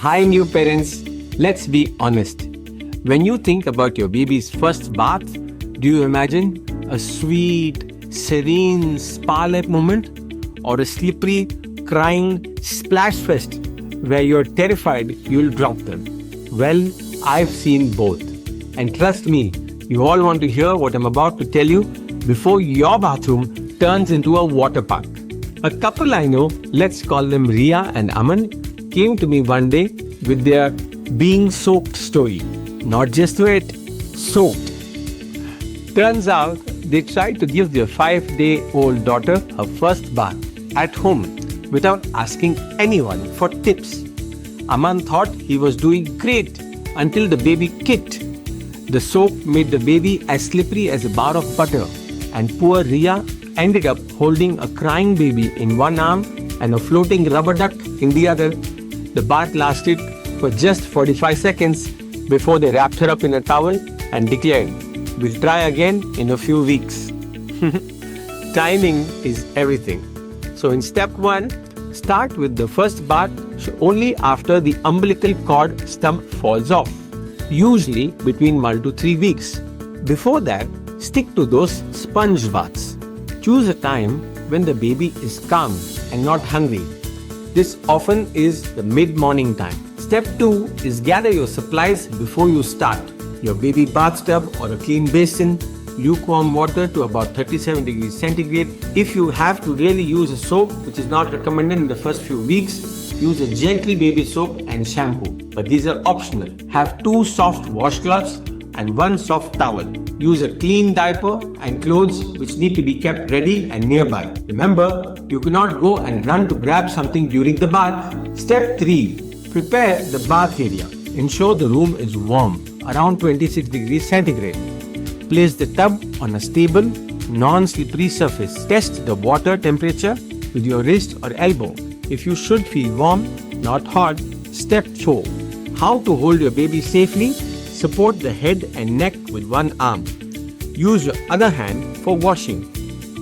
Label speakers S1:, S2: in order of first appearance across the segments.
S1: Hi new parents, let's be honest. When you think about your baby's first bath, do you imagine a sweet, serene, spa-like moment or a slippery, crying splash fest where you're terrified you'll drop them? Well, I've seen both. And trust me, you all want to hear what I'm about to tell you before your bathroom turns into a water park. A couple I know, let's call them Ria and Aman, came to me one day with their being soaked story. Not just wet, soaked. Turns out they tried to give their 5-day-old daughter her first bath at home without asking anyone for tips. Aman thought he was doing great until the baby kicked. The soak made the baby as slippery as a bar of butter, and poor Ria ended up holding a crying baby in one arm and a floating rubber duck in the other. The bath lasted for just 45 seconds before they wrapped her up in a towel and declared, "We'll try again in a few weeks." Timing is everything. So in step 1, start with the first bath only after the umbilical cord stump falls off, usually between 1 to 3 weeks. Before that, stick to those sponge baths. Choose a time when the baby is calm and not hungry. This often is the mid-morning time. Step 2 is gather your supplies before you start. Your baby bathtub or a clean basin, lukewarm water to about 37 degrees centigrade. If you have to really use a soap, which is not recommended in the first few weeks, use a gentle baby soap and shampoo. But these are optional. Have 2 soft washcloths and 1 soft towel. Use a clean diaper and clothes which need to be kept ready and nearby. Remember, you cannot go and run to grab something during the bath. Step 3. Prepare the bath area. Ensure the room is warm, around 26 degrees centigrade. Place the tub on a stable, non-slippery surface. Test the water temperature with your wrist or elbow. If you should feel warm, not hot. Step 4. How to hold your baby safely. Support the head and neck with one arm. Use your other hand for washing.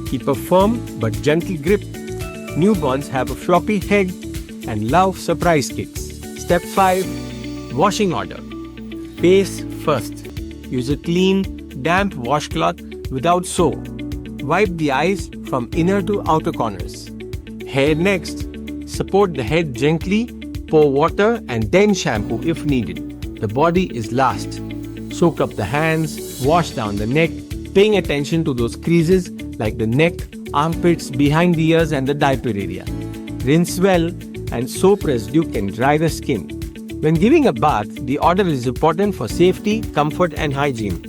S1: Keep a firm but gentle grip. Newborns have a floppy head and love surprise kicks. Step 5. Washing order. Face first. Use a clean, damp washcloth without soap. Wipe the eyes from inner to outer corners. Hair next. Support the head gently. Pour water and then shampoo if needed. The body is last. Soak up the hands, wash down the neck, paying attention to those creases like the neck, armpits, behind the ears and the diaper area. Rinse well and soap residue can dry the skin. When giving a bath, the order is important for safety, comfort and hygiene.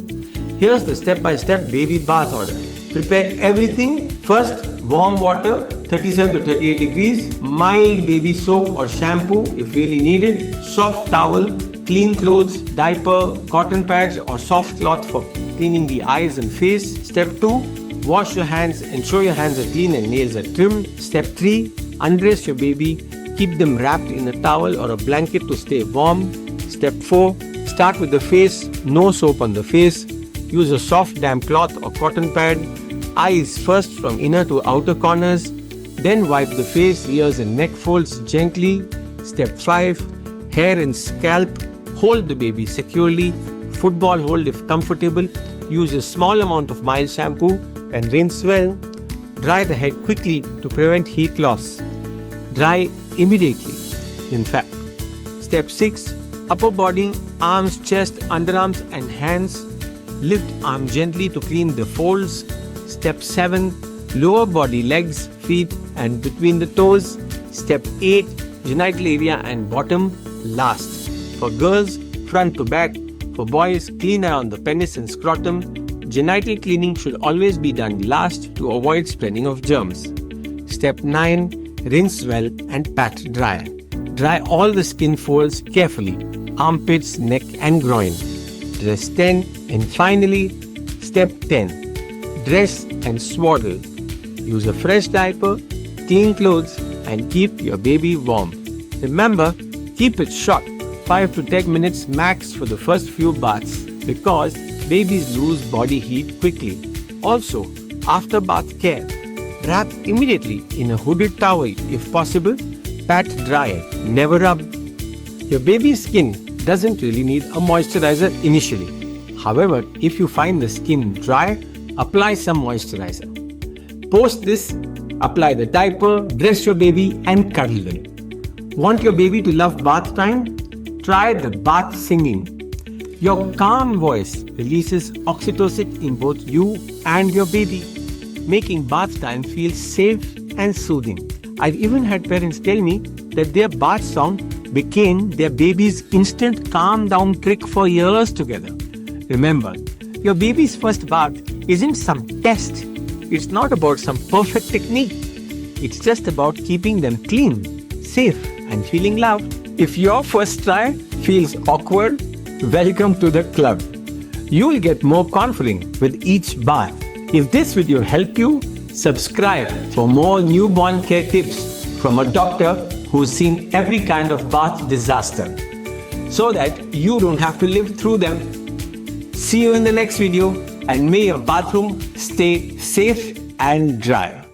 S1: Here's the step-by-step baby bath order. Prepare everything. First, warm water, 37 to 38 degrees, mild baby soap or shampoo if really needed, soft towel, clean clothes, diaper, cotton pads or soft cloth for cleaning the eyes and face. Step 2, wash your hands, ensure your hands are clean and nails are trimmed. Step 3, undress your baby, keep them wrapped in a towel or a blanket to stay warm. Step 4, start with the face, no soap on the face. Use a soft damp cloth or cotton pad. Eyes first from inner to outer corners. Then wipe the face, ears and neck folds gently. Step 5, hair and scalp. Hold the baby securely. Football hold if comfortable. Use a small amount of mild shampoo and rinse well. Dry the head quickly to prevent heat loss. Dry immediately, in fact. Step 6, upper body, arms, chest, underarms and hands. Lift arm gently to clean the folds. Step 7, lower body, legs, feet and between the toes. Step 8, genital area and bottom last. For girls, front to back. For boys, clean around the penis and scrotum. Genital cleaning should always be done last to avoid spreading of germs. Step 9, rinse well and pat dry. Dry all the skin folds carefully, armpits, neck and groin. Dress 10 and finally, step 10, dress and swaddle. Use a fresh diaper, clean clothes and keep your baby warm. Remember, keep it short, 5 to 10 minutes max for the first few baths because babies lose body heat quickly. Also, after bath care, wrap immediately in a hooded towel if possible, pat dry, never rub. Your baby's skin doesn't really need a moisturizer initially. However, if you find the skin dry, apply some moisturizer. Post this, apply the diaper, dress your baby and cuddle them. Want your baby to love bath time? Try the bath singing. Your calm voice releases oxytocin in both you and your baby, making bath time feel safe and soothing. I've even had parents tell me that their bath song became their baby's instant calm down trick for years together. Remember, your baby's first bath isn't some test. It's not about some perfect technique. It's just about keeping them clean, safe, and feeling loved. If your first try feels awkward, welcome to the club. You will get more confident with each bath. If this video helped you, subscribe for more newborn care tips from a doctor who's seen every kind of bath disaster, so that you don't have to live through them. See you in the next video, and may your bathroom stay safe and dry.